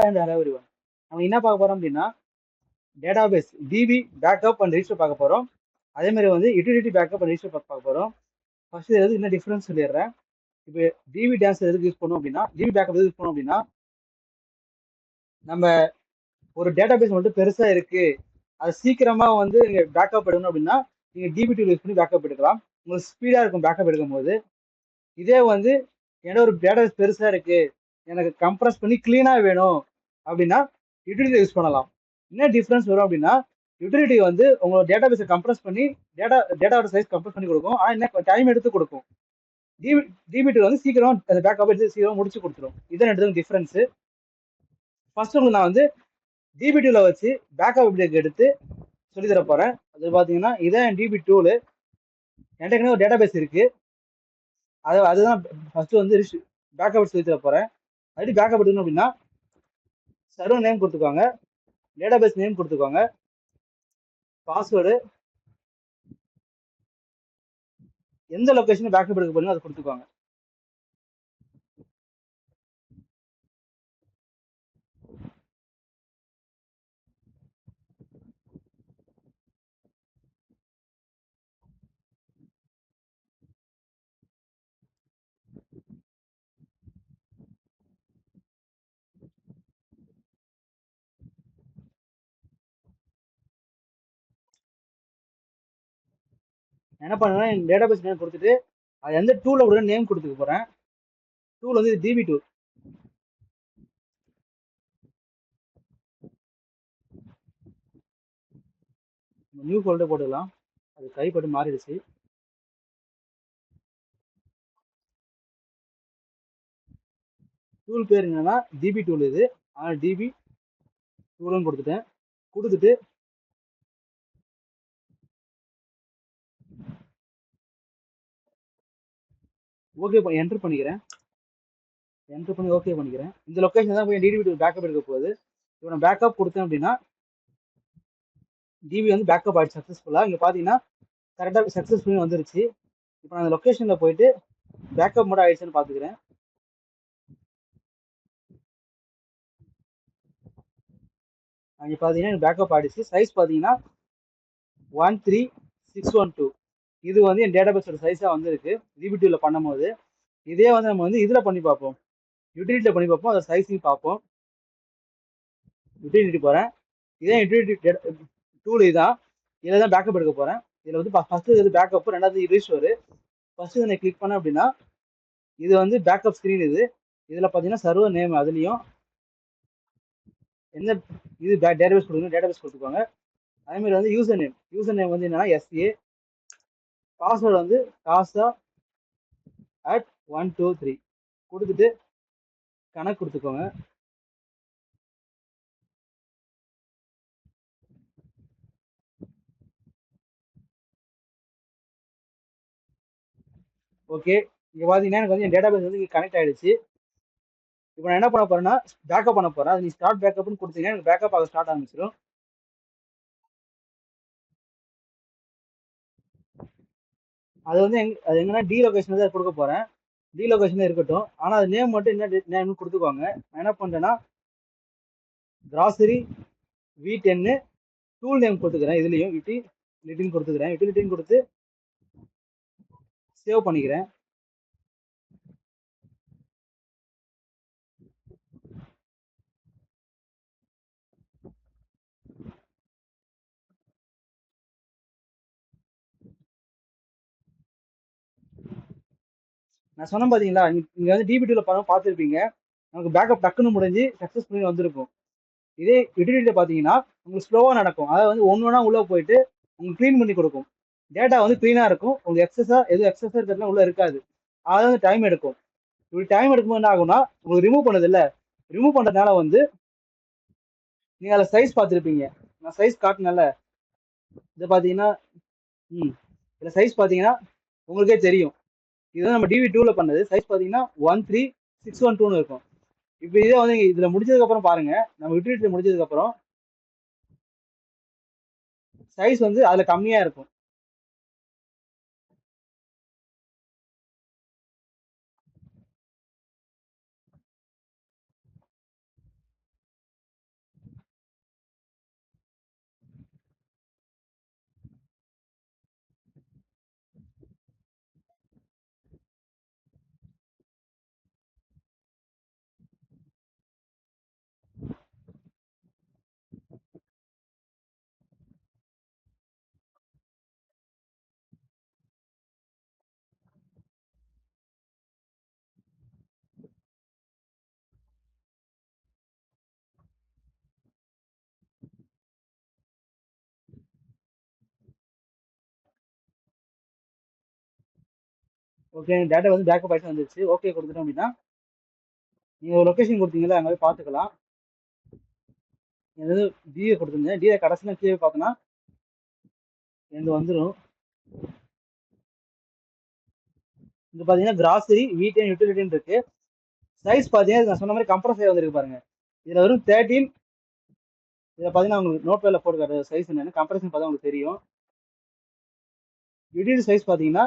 And hello everyone. நம்ம என்ன பார்க்க போறோம் அப்படின்னா database DB backup and register பார்க்க போறோம். அதே மாதிரி வந்து யூட்டிலிட்டி பேக்கப் அண்ட் ரெஜிஸ்டர் பார்க்க போறோம். ஃபர்ஸ்ட் எது என்ன டிஃபரன்ஸ் சொல்லிடுறேன். இப்போ டிபி டான்ஸ் எதுக்கு யூஸ் பண்ணோம் அப்படின்னா, டிபி பேக்கப் எதுக்கு யூஸ் பண்ணோம் அப்படின்னா, நம்ம ஒரு டேட்டாபேஸ் மட்டும் பெருசா இருக்கு, அது சீக்கிரமா வந்து நீங்க பேக்கப் எடுக்கணும் அப்படின்னா நீங்க டிபி டூல் யூஸ் பண்ணி பேக்கப் எடுக்கலாம். உங்களுக்கு ஸ்பீடா இருக்கும் பேக்கப் எடுக்கும் போது. இதே வந்து என்னோட ஒரு டேட்டாபேஸ் பெருசா இருக்கு, எனக்கு கம்ப்ரஸ் பண்ணி கிளீனா வேணும் அப்படின்னா யூட்டிலிட்டி யூஸ் பண்ணலாம். என்ன டிஃபரன்ஸ் வரும் அப்படின்னா, யூட்டிலிட்டி வந்து உங்களோட டேட்டாபேஸை கம்ப்ரஸ் பண்ணி டேட்டாவோட சைஸ் கம்ப்ரஸ் பண்ணி கொடுக்கும். ஆனா என்ன டைம் எடுத்து கொடுக்கும். டிபிடி வந்து சீக்கிரம் அந்த பேக்கப் எடுத்து சீக்கிரம் முடிச்சு கொடுத்துரும். இதான் ரெண்டு டிஃபரன்ஸ். ஃபர்ஸ்ட் உங்களுக்கு நான் வந்து டிபிடில வச்சு பேக்கப் எப்படி எடுத்து சொல்லி தர போறேன். அது பாத்தீங்கன்னா இதான் டிபி டூலு. என்கிட்ட ஒரு டேட்டாபேஸ் இருக்கு, அதுதான் ஃபர்ஸ்ட் வந்து பேக்கப் சொல்லி தர போறேன். அது பேக்கப் எடுக்கணும் அப்படின்னா சர்வர் நேம் கொடுத்துக்கோங்க, டேட்டாபேஸ் நேம் கொடுத்துக்கோங்க, பாஸ்வேர்டு, எந்த லொகேஷன் பேக்கப் எடுக்க போறீங்க அதை கொடுத்துக்கோங்க. என்ன பண்ணுறேன், என் டேட்டாபேஸ் நேம் கொடுத்துட்டு அது எந்த டூல கூட நேம் கொடுத்துக்க போறேன். டூல் வந்து டிபி டூல். நியூ ஃபோல்டர் போட்டுக்கலாம், அது கைப்பட்டு மாறிடுச்சு. டூல் பேர் என்னன்னா டிபி டூல். இது ஆனால் டிபி டூல்னு கொடுத்துட்டேன். கொடுத்துட்டு ஓகே என்டர் பண்ணிக்கிறேன். என்டர் பண்ணி ஓகே பண்ணிக்கிறேன். இந்த லொகேஷன் தான் போய் டிபி டூல் பேக்கப் எடுக்க போகுது. இப்போ நான் பேக்கப் கொடுத்தேன் அப்படின்னா டிபி வந்து பேக்கப் ஆயிடுச்சு சக்ஸஸ்ஃபுல்லா. இங்க பாத்தீங்கன்னா கரெக்டாக சக்ஸஸ்ஃபுல்லி வந்துருச்சு. இப்போ நான் அந்த லொகேஷன்ல போயிட்டு பேக்கப் மட்டும் ஆயிடுச்சுன்னு பாத்துக்கிறேன். அங்கே பார்த்தீங்கன்னா பேக்கப் ஆயிடுச்சு. சைஸ் பார்த்தீங்கன்னா 13612. இது வந்து என் டேட்டாபேஸோட சைஸாக வந்துருக்கு டிபிடியில் பண்ணும்போது. இதே வந்து நம்ம வந்து இதில் பண்ணி பார்ப்போம், யூட்டிலிட்டியில் பண்ணி பார்ப்போம். அதை சைஸையும் பார்ப்போம். யூட்டிலிட்டி போகிறேன். இதே யூட்டிலிட்டி டூல் இதான். இதில் தான் பேக்கப் எடுக்க போகிறேன். இதில் வந்து ஃபஸ்ட்டு இது பேக்கப், ரெண்டாவது ரிஸ்டோரு. ஃபஸ்ட்டு இதை கிளிக் பண்ணேன் அப்படின்னா இது வந்து பேக்கப் ஸ்க்ரீன். இதில் பார்த்தீங்கன்னா சர்வர் நேம், அதுலேயும் என்ன இது டேட்டாபேஸ் கொடுக்கணும் டேட்டாபேஸ் கொடுத்துக்கோங்க. அதே மாதிரி வந்து யூசர் நேம் வந்து என்னன்னா எஸ்ஏ, பாஸ்வேர்டு வந்து காசா @123 கொடுத்துட்டு கணக்கு கொடுத்துக்கோங்க. ஓகே, இங்க பாத்தீங்கன்னா எனக்கு வந்து என் டேட்டாபேஸ் வந்து கனெக்ட் ஆயிடுச்சு. இப்போ நான் என்ன பண்ண போறேன்னா பேக்கப் பண்ண போறேன். அது நீ ஸ்டார்ட் பேக்கப்னு கொடுத்தீங்கன்னா எனக்கு பேக்கப் ஆக ஸ்டார்ட் ஆரம்பிச்சிடும். அது வந்து அது எங்கன்னா டி லொகேஷன் தான் கொடுக்க போறேன். டி லொகேஷன் இருக்கட்டும், ஆனா அது நேம் மட்டும் என்ன நேம்னு கொடுத்துக்கோங்க. நான் என்ன பண்றேன்னா கிராசரி V10 டூல் நேம் கொடுத்துக்கிறேன். இதுலயும் யூட்டிலிட்டின்னு கொடுத்துக்கிறேன். யூட்டிலிட்டின்னு கொடுத்து சேவ் பண்ணிக்கிறேன். நான் சொன்னேன் பாத்தீங்களா, நீங்க வந்து டிபிடில பார்த்துருப்பீங்க, நமக்கு பேக்கப் டக்குன்னு முடிஞ்சு சக்சஸ்ஃபுல்லி வந்திருக்கும். இதே யூட்டிலிட்டியில பாத்தீங்கன்னா உங்களுக்கு ஸ்லோவா நடக்கும். அதாவது வந்து ஒன்னொன்னா உள்ள போயிட்டு உங்களுக்கு க்ளீன் பண்ணி கொடுக்கும். டேட்டா வந்து க்ளீனா இருக்கும். உங்களுக்கு எக்ஸஸா இருக்கிறதுலாம் உள்ள இருக்காது. அதாவது வந்து டைம் எடுக்கும். இப்படி டைம் எடுக்கும்போது என்ன ஆகும்னா, உங்களுக்கு ரிமூவ் பண்ணது இல்ல, ரிமூவ் பண்றதுனால வந்து நீங்க அதில் சைஸ் பார்த்துருப்பீங்க. நான் சைஸ் காட்டினல, இதை பார்த்தீங்கன்னா இதில் சைஸ் பார்த்தீங்கன்னா உங்களுக்கே தெரியும். இதுதான் நம்ம டிவி டூல பண்ணது. சைஸ் பார்த்தீங்கன்னா 13612 இருக்கும். இப்போ இதே வந்து இதுல முடிஞ்சதுக்கு அப்புறம் பாருங்க, நம்ம யூட்டிலிட்டி முடிஞ்சதுக்கு அப்புறம் சைஸ் வந்து அதுல கம்மியா இருக்கும். ஓகே டேட்டா வந்து பேக்கப் ஆகிட்டு வந்துருச்சு. ஓகே கொடுத்துட்டோம் அப்படின்னா நீங்கள் ஒரு லொக்கேஷன் கொடுத்தீங்களா அங்கே போய் பார்த்துக்கலாம். ஏதாவது டிஏ கொடுத்துருந்தேன். டிஏ கடைசியில் கீழே பார்த்தோன்னா எனக்கு வந்துடும். இது பார்த்தீங்கன்னா கிராசரி வீட்டு அண்ட் யூட்டிலிட்டின்னு இருக்கு. சைஸ் பார்த்தீங்கன்னா நான் சொன்ன மாதிரி கம்ப்ரஸ் வந்துருக்கு பாருங்க. இதில் வரும் 13. இதில் பார்த்தீங்கன்னா உங்களுக்கு நோட் பேடில் போட்டு காட்டுற சைஸ் என்னன்னு கம்ப்ரஷன் பார்த்தா உங்களுக்கு தெரியும். யூட்டிலிட்டி சைஸ் பார்த்தீங்கன்னா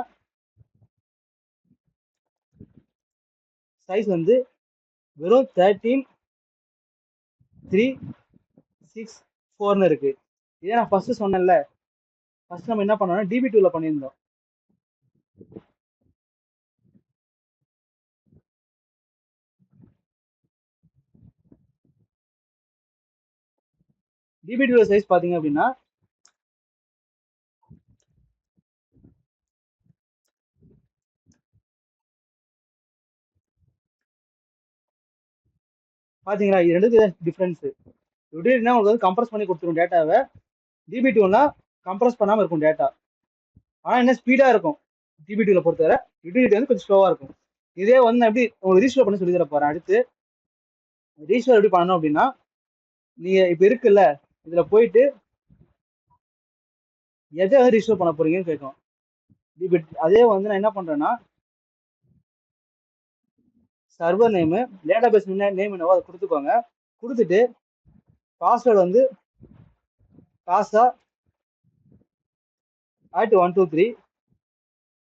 சைஸ் வந்து வெறும் 13,364 இருக்கு. இதே நான் ஃபர்ஸ்ட் சொன்னேன்ல, ஃபர்ஸ்ட் நம்ம என்ன பண்ணோம்னா DB2ல பண்ணியிருந்தோம். DB2ல சைஸ் பார்த்தீங்க அப்படின்னா பாத்தீங்களா இது ரெண்டுக்கு டிஃபரன்ஸ். யூட்டிலிட்டினா உங்களுக்கு வந்து கம்ப்ரஸ் பண்ணி கொடுத்துரும் டேட்டாவை. DB2னா கம்ப்ரஸ் பண்ணாம இருக்கும் டேட்டா. ஆனா என்ன ஸ்பீடா இருக்கும். DB2ல பொறுத்தவரை யூட்டிலிட்டி வந்து கொஞ்சம் ஸ்லோவா இருக்கும். இதே வந்து நான் எப்படி உங்களுக்கு ரீஸ்டோர் பண்ணி சொல்லி தர போறேன். அடுத்து ரீஸ்டோர் எப்படி பண்ணணும் அப்படின்னா நீங்க இப்ப இருக்குல்ல இதுல போயிட்டு எதை வந்து ரீஸ்டோர் பண்ண போறீங்கன்னு கேட்கும். அதே வந்து நான் என்ன பண்றேன்னா சர்வர் நேமு டேட்டாபேஸ் நேம் என்னவோ அதை கொடுத்துக்கோங்க. கொடுத்துட்டு பாஸ்வேர்டு வந்து காசா @123.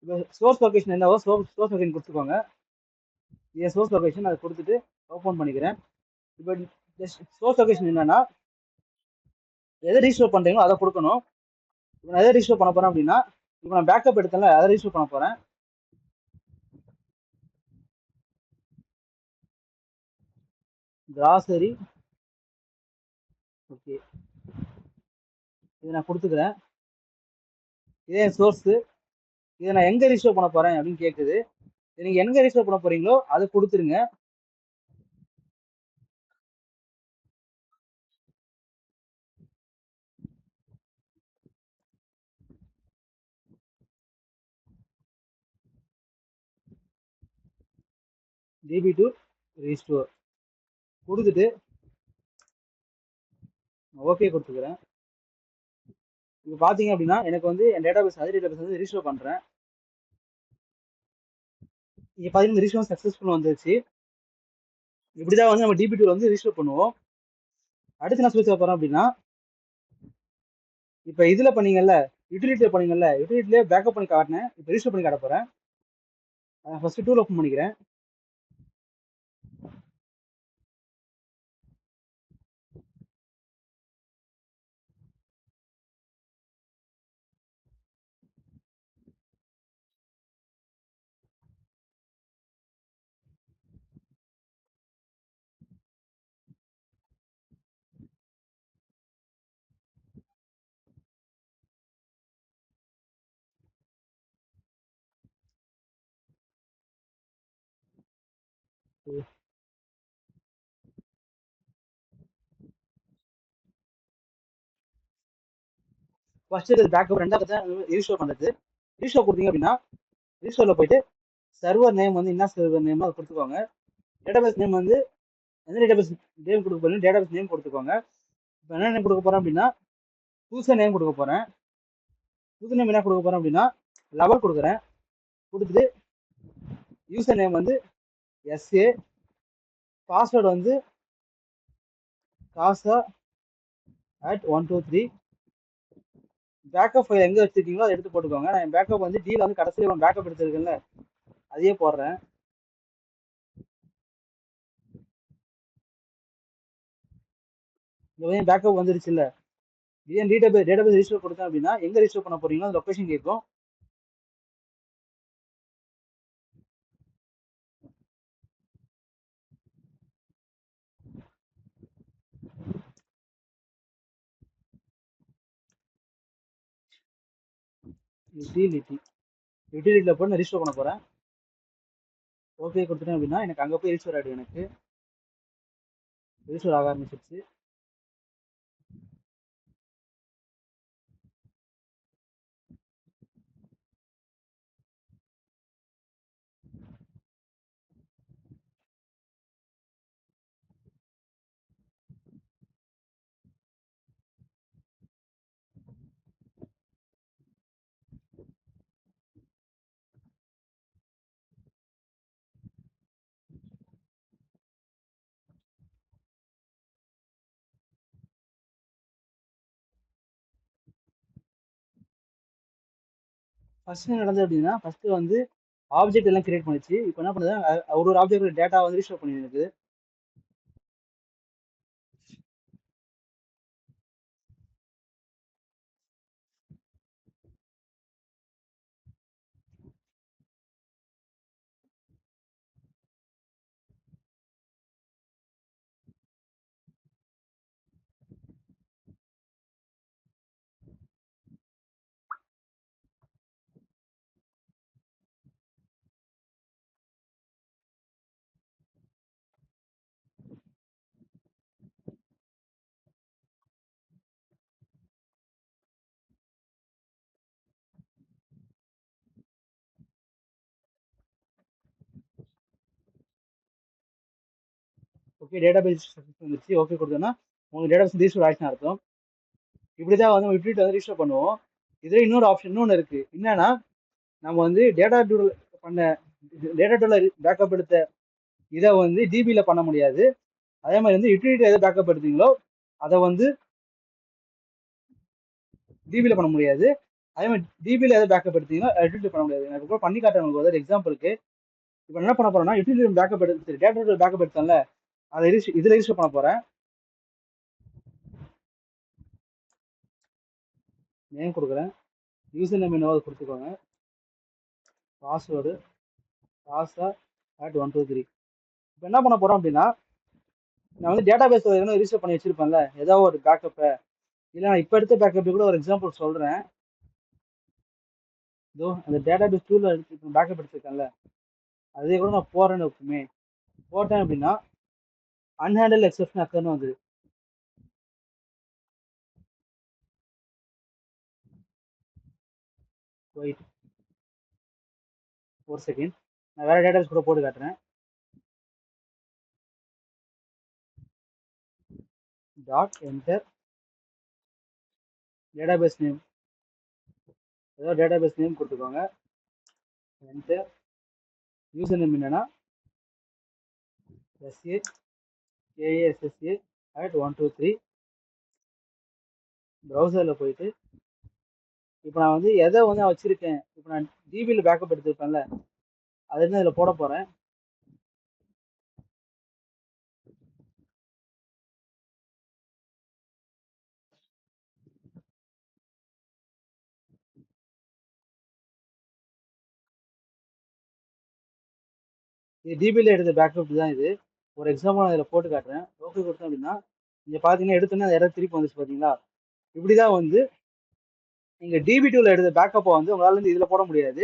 இப்போ சோர்ஸ் லொகேஷன் என்னவோ சோர்ஸ் லொகேஷன் கொடுத்துக்கோங்க. என் சோர்ஸ் லொகேஷன் அதை கொடுத்துட்டு ஓப்பன் பண்ணிக்கிறேன். இப்போ சோர்ஸ் லொகேஷன் என்னன்னா எதை ரீஸ்டோர் பண்றீங்களோ அதை கொடுக்கணும். இப்போ நான் எதை ரீஸ்டோர் பண்ண போறேன் அப்படின்னா இப்போ நான் பேக்கப் எடுத்தேன்ல அதை ரீஸ்டோர் பண்ண போறேன். கிராசரி ஓகே இதை நான் கொடுத்துக்கிறேன். இதே சோர்ஸ் இதை நான் எங்க ரீஸ்டோர் பண்ண போறேன் அப்படின்னு கேட்குது. நீங்க எங்க ரீஸ்டோர் பண்ண போறீங்களோ அதை கொடுத்துருங்க. DB2 ரீஸ்டோர் கொடுத்துட்டு ஓகே கொடுத்துக்கிறேன். இப்போ பாத்தீங்க அப்படின்னா எனக்கு வந்து என் டேட்டாபேஸ் அதே டேட்டாபேஸ் வந்து ரீஸ்டோர் பண்றேன். இங்க பாத்தீங்கன்னா ரீஸ்டோர் சக்சஸ்ஃபுல் வந்துருச்சு. இப்படிதான் வந்து நம்ம DB2 வந்து ரீஸ்டோர் பண்ணுவோம். அடுத்து நான் சொல்லி போறேன் அப்படின்னா இப்ப இதுல பண்ணீங்கல்ல யூட்டிலிட்டியில பண்ணீங்கல்ல யூட்டிலிட்டிலே பேக்கப் பண்ணி காட்டினேன். இப்போ ரீஸ்டோர் பண்ணி காட்ட போறேன். ஃபர்ஸ்ட் டூல் ஓப்பன் பண்ணிக்கிறேன். ஃபர்ஸ்ட் பேக்கப் ரெண்டாவது தான் ரீஸ்டோர் பண்றது. ரீஸ்டோர் கொடுத்தீங்க அப்படின்னா ரீஸ்டோர்ல போயிட்டு சர்வர் நேம் வந்து என்ன சர்வர் நேம் அதை கொடுத்துக்கோங்க. டேட்டாபேஸ் நேம் வந்து எந்த டேட்டாபேஸ் நேம் கொடுக்க போறீங்க டேட்டாபேஸ் நேம் கொடுத்துக்கோங்க. இப்போ என்ன நேம் கொடுக்க போறேன் அப்படின்னா புதுசாக நேம் கொடுக்க போறேன். புது நேம் என்ன கொடுக்க போறேன் அப்படின்னா லெவல் கொடுக்குறேன். கொடுத்துட்டு யூசர் நேம் வந்து SA பாஸ்வேர்டு வந்து காசா @123. பேக்கப் ஃபைல் எங்க வச்சிருக்கீங்களோ அதை எடுத்து போட்டுக்கோங்க. நான் பேக்கப் வந்து டீல வந்து கடைசியில் பேக்கப் எடுத்திருக்கேன்ல அதையே போடுறேன். இந்த பேக்கப் வந்துருச்சு இல்ல இதே டேட்டாபேஸ் ரீஸ்டோர் கொடுத்தேன் அப்படின்னா எங்க ரீஸ்டோர் பண்ண போறீங்களோ அந்த லொகேஷன் கேட்கும். யூட்டிலிட்டியில போய் நான் ரீஸ்டோர் பண்ண போறேன். ஓகே கொடுத்துட்டேன் அப்படின்னா எனக்கு அங்க போய் ரீஸ்டோர் ஆயிடும். எனக்கு ரீஸ்டோர் ஆக ஆரம்பிச்சிருச்சு. ஃபர்ஸ்ட் என்ன நடந்தது அப்படின்னா, ஃபர்ஸ்ட் வந்து ஆப்ஜெக்ட் எல்லாம் கிரியேட் பண்ணிச்சு. இப்போ என்ன பண்ணுது, ஒரு ஒரு ஆப்ஜெக்ட் டேட்டா வந்து ரீஸ்டோர் பண்ணிருக்கு. ஓகே, டேட்டா பேஸ் வந்துச்சு. ஓகே கொடுத்தோம்னா உங்களுக்கு டேட்டா பேஸ் ரீஸ்டோர் ஆயிடுச்சுன்னு அர்த்தம். இப்படிதான் வந்து நம்ம யூட்டிலிட்டி வந்து ரீஸ்டோர் பண்ணுவோம். இதுல இன்னொரு ஆப்ஷன் இன்னொன்று இருக்கு. என்னன்னா, நம்ம வந்து டேட்டா டூல் பண்ண டேட்டா டூல பேக்கப் எடுத்த இதை வந்து டிபியில் பண்ண முடியாது. அதே மாதிரி வந்து யூட்டிலிட்டி எதை பேக்கப் எடுத்தீங்களோ அதை வந்து டிபியில் பண்ண முடியாது. அதே மாதிரி டிபியில் எதை பேக்கப் எடுத்தீங்களோ யூட்டிலிட்டி பண்ண முடியாது. எனக்கு கூட பண்ணி காட்டுறேன் உங்களுக்கு ஒரு எக்ஸாம்பிளுக்கு. இப்போ என்ன பண்ண போறேன்னா, யூட்டிலிட்டி பேக்கப் எடுத்து டேட்டா டூல் பேக்கப் எடுத்தேன்ல, அதை இதில் ரிஜிஸ்டர் பண்ண போறேன். நேம் கொடுக்குறேன், யூசர் நேம் என்னவோ கொடுத்துக்கோங்க, பாஸ்வேர்டு @123. இப்போ என்ன பண்ண போறோம் அப்படின்னா, நான் வந்து டேட்டா பேஸ் ரிஜிஸ்டர் பண்ணி வச்சிருப்பேன்ல ஏதாவது ஒரு பேக்கப்பை, இல்லை நான் இப்போ எடுத்த பேக்கப் கூட ஒரு எக்ஸாம்பிள் சொல்றேன். இதோ அந்த டேட்டா பேஸ் டூல பேக்கப் எடுத்திருக்கேன்ல, அதே கூட நான் போறேன்னு இருக்குமே, போட்டேன் அப்படின்னா அன்ஹேண்டில் எக்ஸப்ஷன் அக்கர்னு வந்துரு. வெயிட் ஒரு செகண்ட், நான் வேற டேட்டா பேஸ் கூட போட்டு காட்டுறேன். Dot enter data base name, ஏதோ டேட்டா பேஸ் நேம் கொடுத்துக்கோங்க. என்டர் யூசர் நேம் என்னன்னா SAKASSA@123. ப்ரௌசரில் போயிட்டு இப்போ நான் வந்து எதை வந்து வச்சிருக்கேன், இப்போ நான் டிபியில் பேக்கப் எடுத்திருப்பேன்ல, அது என்ன இதில் போட போறேன். இது டிபியில் எடுத்த பேக்கப் தான். இது ஒரு எக்ஸாம்பிள் நான் இதில் போட்டு காட்டுறேன். ஓகே கொடுத்தேன் அப்படின்னா இங்கே பார்த்தீங்கன்னா எடுத்தோன்னா அந்த எரர் திருப்பி வந்துச்சு பார்த்தீங்களா. இப்படிதான் வந்து நீங்கள் டிபி2ல எடுத்த பேக்கப்பை வந்து உங்களால் வந்து இதில் போட முடியாது.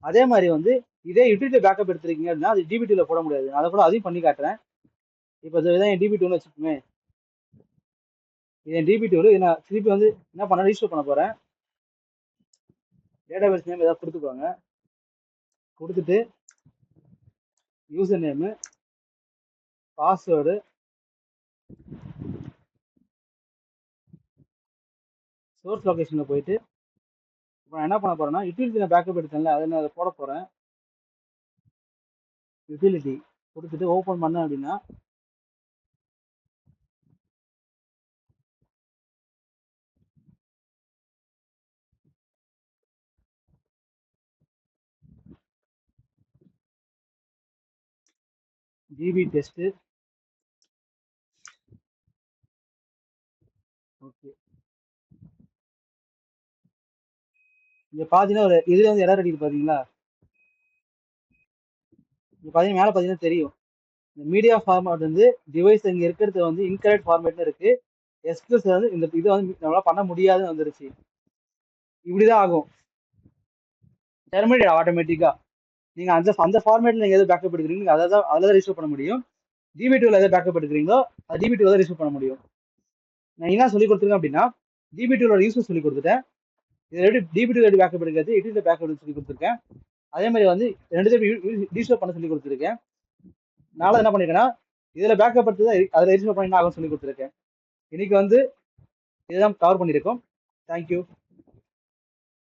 அதே மாதிரி வந்து இதே யூட்டிலிட்டி பேக்கப் எடுத்திருக்கீங்க அப்படின்னா அது டிபி2ல போட முடியாது. அதை கூட அதையும் பண்ணி காட்டுறேன். இப்போ இதுதான் என் டிபி2ன்னு வச்சுக்கோமே, இது என் டிபி2 இதை நான் திருப்பி வந்து என்ன பண்ண ரீஸ்டோர் பண்ண போறேன். டேட்டா பேஸ் நேம் ஏதாவது கொடுத்துக்கோங்க. கொடுத்துட்டு யூசர் நேமு, பாஸ்வேர்டு, சோர்ஸ் லொகேஷனில் போயிட்டு இப்போ நான் என்ன பண்ண போறேன்னா, யூட்டிலிட்டி நான் பேக்கப் எடுத்தேன்ல அதை நான் அதை போட போறேன். யூட்டிலிட்டி கொடுத்துட்டு ஓப்பன் பண்ணேன் அப்படின்னா டிபி டெஸ்ட். ஓகே, இங்க பாத்தீங்கன்னா ஒரு இதுல வந்து எரர் அடிக்குது பாத்தீங்களா. இங்க பாத்தீங்கன்னா மேல பாத்தீங்கன்னா தெரியும், இந்த மீடியா ஃபார்மேட் வந்து டிவைஸ் இங்க இருக்கிறது வந்து இன்கரெக்ட் ஃபார்மேட்னு இருக்கு. எஸ்கியூஸ் வந்து இந்த இதை வந்து நம்மளால பண்ண முடியாதுன்னு வந்துருச்சு. இப்படிதான் ஆகும் டெர்மினேட் ஆட்டோமேட்டிக்கா. நீங்க அந்த அந்த ஃபார்மேட்ல நீங்க எது பேக்கப் எடுக்கிறீங்க அதான் அதில் தான் ரிசீவ் பண்ண முடியும். டிபி2ல எதை பேக்கப் எடுக்கிறீங்களோ அது டிபி2 தான் ரிசீவ் பண்ண முடியும். நான் என்ன சொல்லி கொடுத்துருக்கேன் அப்படின்னா, டிபி2ல யூஸ் சொல்லி கொடுத்துட்டேன். இதை எப்படி டிபி2 எப்படி பேக்கப் எடுக்கிறது, யூடிலிட்டி பேக்கப் எடுத்து சொல்லி கொடுத்துருக்கேன். அதே மாதிரி வந்து ரெண்டு பேரும் ரீஸ்டோர் பண்ண சொல்லி கொடுத்துருக்கேன். நானும் என்ன பண்ணிருக்கேன்னா இதுல பேக்கப் எடுத்து தான் அதில் ரீஸ்டோர் பண்ணி ஆகும் சொல்லி கொடுத்துருக்கேன். இன்னைக்கு வந்து இதுதான் கவர் பண்ணியிருக்கோம். தேங்க்யூ.